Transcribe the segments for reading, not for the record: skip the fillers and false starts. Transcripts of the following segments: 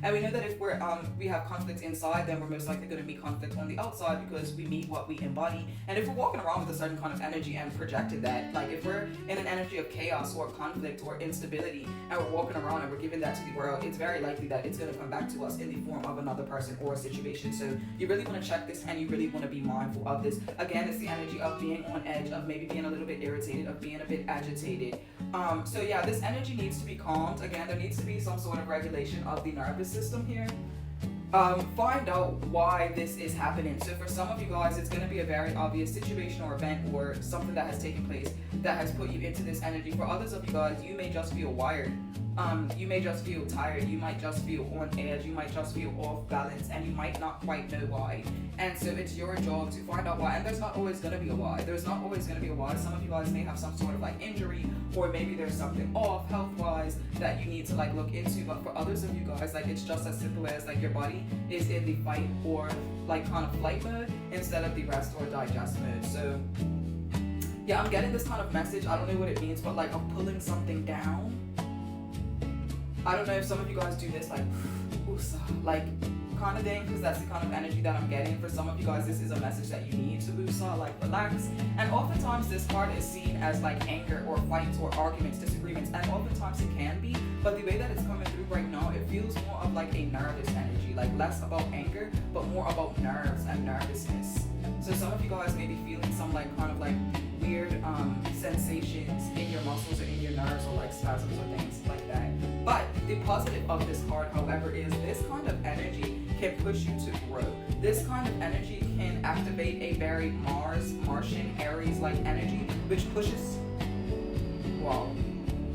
And we know that if we have conflict inside, then we're most likely going to meet conflict on the outside, because we meet what we embody. And if we're walking around with a certain kind of energy and projecting that, like if we're in an energy of chaos or conflict or instability, and we're walking around and we're giving that to the world, it's very likely that it's going to come back to us in the form of another person or a situation. So you really want to check this, and you really want to be mindful of this. Again, it's the energy of being on edge, of maybe being a little bit irritated, of being a bit agitated. So yeah, this energy needs to be calmed. Again, there needs to be some sort of regulation of the nervous system here. Find out why this is happening. So for some of you guys, it's going to be a very obvious situation or event or something that has taken place that has put you into this energy. For others of you guys, you may just feel wired. You may just feel tired. You might just feel on edge. You might just feel off balance, and you might not quite know why. And so it's your job to find out why. And there's not always going to be a why. There's not always going to be a why. Some of you guys may have some sort of like injury, or maybe there's something off health-wise that you need to like look into. But for others of you guys, like it's just as simple as like your body is in the fight or like kind of flight mode instead of the rest or digest mode. So yeah, I'm getting this kind of message. I don't know what it means, but like I'm pulling something down. I don't know if some of you guys do this, like, like kind of thing, because that's the kind of energy that I'm getting. For some of you guys, this is a message that you need to like relax. And oftentimes this card is seen as like anger or fights or arguments, disagreements, and oftentimes it can be. But the way that it's coming through right now, it feels more of like a nervous energy, like less about anger, but more about nerves and nervousness. So some of you guys may be feeling some like kind of like weird sensations in your muscles or in your nerves, or like spasms or things like that. But the positive of this card, however, is this kind of energy can push you to grow. This kind of energy can activate a very Martian, Aries-like energy, which pushes, wow.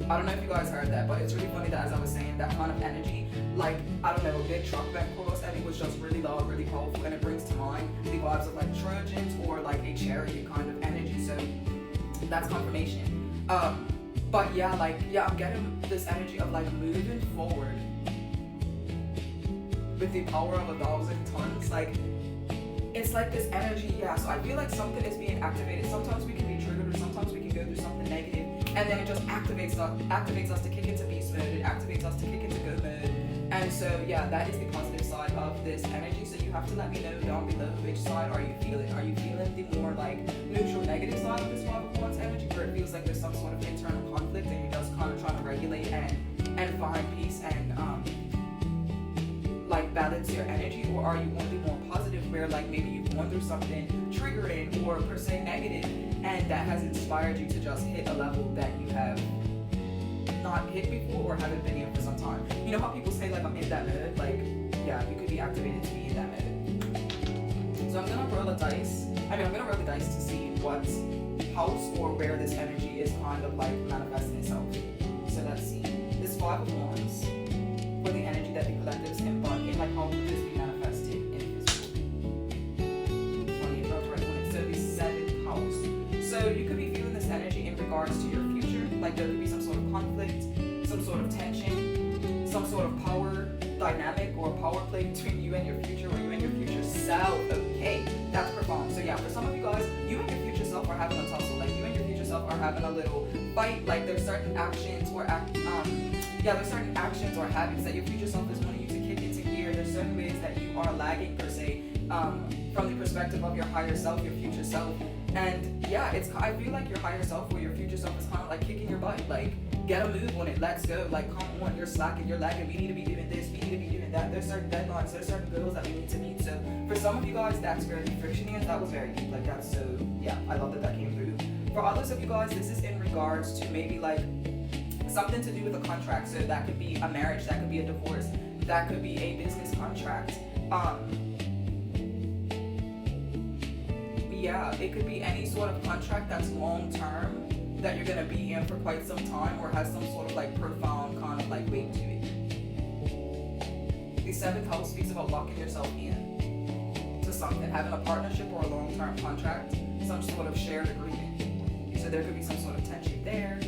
I don't know if you guys heard that, but it's really funny that as I was saying, that kind of energy, like, I don't know, a big truck went across and it was just really loud, really powerful, and it brings to mind the vibes of like Trojans or like a chariot kind of energy. So that's confirmation. But yeah, like, yeah, I'm getting this energy of like moving forward with the power of 1,000 tons. Like, it's like this energy, yeah. So I feel like something is being activated. Sometimes we can be triggered, or sometimes we can go through something negative, and then it just activates us to kick into beast mode. It activates us to kick into go mode. And so yeah, that is the positive side of this energy. So you have to let me know down below which side are you feeling. Are you feeling the more like neutral, negative side of this 5 of Wands energy, where it feels like there's some sort of internal conflict and you're just kind of trying to regulate and find peace and like balance your energy? Or are you one more positive, where like maybe you've gone through something triggering or per se negative, and that has inspired you to just hit a level that you have not hit before or haven't been in for some time? You know how people say like I'm in that mode? Like, yeah, you could be activated to be in that mode. So I'm gonna roll the dice to see what house or where this energy is kind of like manifesting itself. So let's see. This 5 of Wands for the energy that the collectives embody, like how could this be manifested in physical? So the 7th house. So you could be feeling this energy in regards to your future. Like there could be some sort of conflict, some sort of tension, some sort of power dynamic or power play between you and your future, or you and your future self. Okay, that's profound. So yeah, for some of you guys, you and your future self are having a tussle. Like you and your future self are having a little fight. Like there's certain actions or there's certain actions or habits that your future self is wanting you to kick into gear. There's certain ways that you are lagging per se, from the perspective of your higher self, your future self. And yeah, I feel like your higher self or your future self is kind of like kicking your butt. Like, get a move on it, let's go. Like, come on, you're slacking, you're lagging, we need to be doing this, we need to be doing that. There's certain deadlines, there's certain goals that we need to meet. So for some of you guys, that's where the friction is. That was very deep. Like, that's so, yeah, I love that came through. For others of you guys, this is in regards to maybe like something to do with a contract. So that could be a marriage, that could be a divorce, that could be a business contract. Yeah, it could be any sort of contract that's long term, that you're gonna be in for quite some time, or has some sort of like profound kind of like weight to it. The 7th house speaks about locking yourself in to something, having a partnership or a long-term contract, some sort of shared agreement. So there could be some sort of tension there.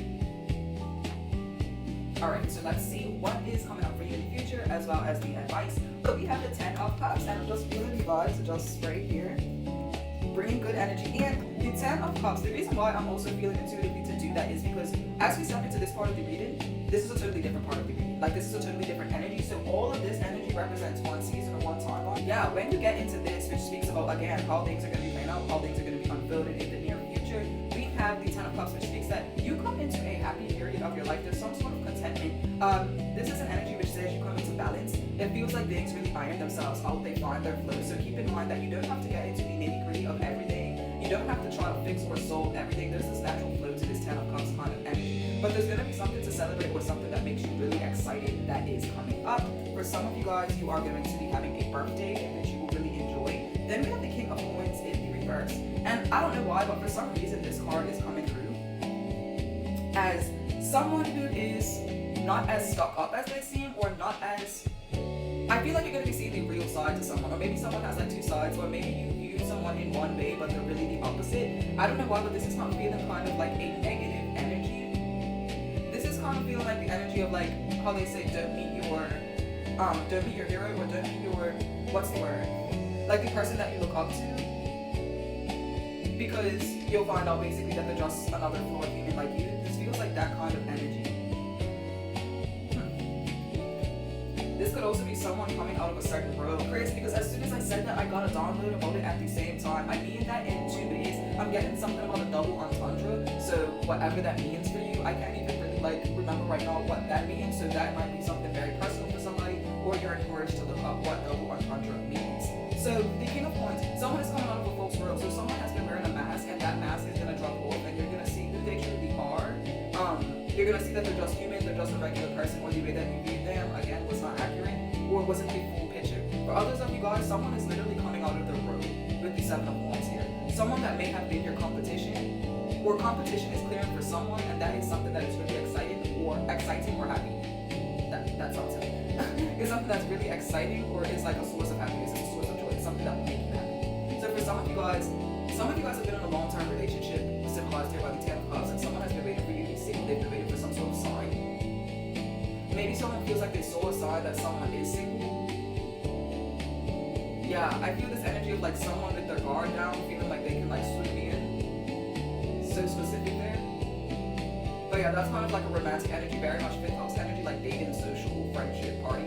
Alright, so let's see what is coming up for you in the future, as well as the advice. But we have the 10 of Cups, and I'm just feeling the vibes, just right here, bringing good energy. And the 10 of Cups, the reason why I'm also feeling intuitively to do that is because as we step into this part of the reading, this is a totally different part of the reading. Like, this is a totally different energy. So all of this energy represents one season or one timeline. Yeah, when you get into this, which speaks about, again, how things are going to be playing out, how things are going to be unfolded in the near future, we have the Ten of Cups, which speaks that you come into a happy period of your life. There's some sort of contentment. This is an energy which says you come into balance. It feels like things really iron themselves out. They find their flow. So keep in mind that you don't have to get into the nitty-gritty of everything. You don't have to try to fix or solve everything. There's this natural flow to this Ten of Cups kind of energy. But there's going to be something to celebrate or something that makes you really excited that is coming up. For some of you guys, you are going to be having a birthday in which you will really enjoy. Then we have the King of Coins in the reverse. And I don't know why, but for some reason this card is coming through as someone who is not as stuck up as they seem, or not as... I feel like you're going to be seeing the real side to someone, or maybe someone has like two sides, or maybe you view someone in one way but they're really the opposite. I don't know why, but this is not feeling kind of like a negative energy. This is kind of feeling like the energy of, like, how they say don't meet your hero, or don't meet your, what's the word, like the person that you look up to, because you'll find out basically that they're just another flawed human like you. This feels like that kind of energy. This could also be someone coming out of a certain role. Crazy, because as soon as I said that, I got a download about it at the same time. I mean that in 2 days. I'm getting something about a double entendre. So whatever that means for you, I can't even really remember right now what that means. So that might be something very personal for somebody, or you're encouraged to look up what double entendre means. So the King of Coins, someone is coming out of a false world. So someone has been wearing a mask, and that mask is gonna drop off, and you're gonna see who they truly are. You're gonna see that they're just human, they're just a regular person, or the way that you viewed them, again, was not accurate, or wasn't the full picture. For others of you guys, someone is literally coming out of their road with the Seven of Wands here. Someone that may have been your competition, or competition is clearing for someone, and that is something that is really exciting or happy. That sounds it. It's something that's really exciting, or is like a source of happiness, it's a source of joy, it's something that will make you happy. So for some of you guys have been in a long-term relationship, symbolized here by the Ten of Cups, and someone has been waiting for you to be single. They've been waiting for some sort of sign. Maybe someone feels like they saw a sign that someone is single. Yeah, I feel this energy of like someone with their guard down, feeling like they can like swoop in. So specific there. But yeah, that's kind of like a romantic energy, very much fifth house energy, like dating, social, friendship, party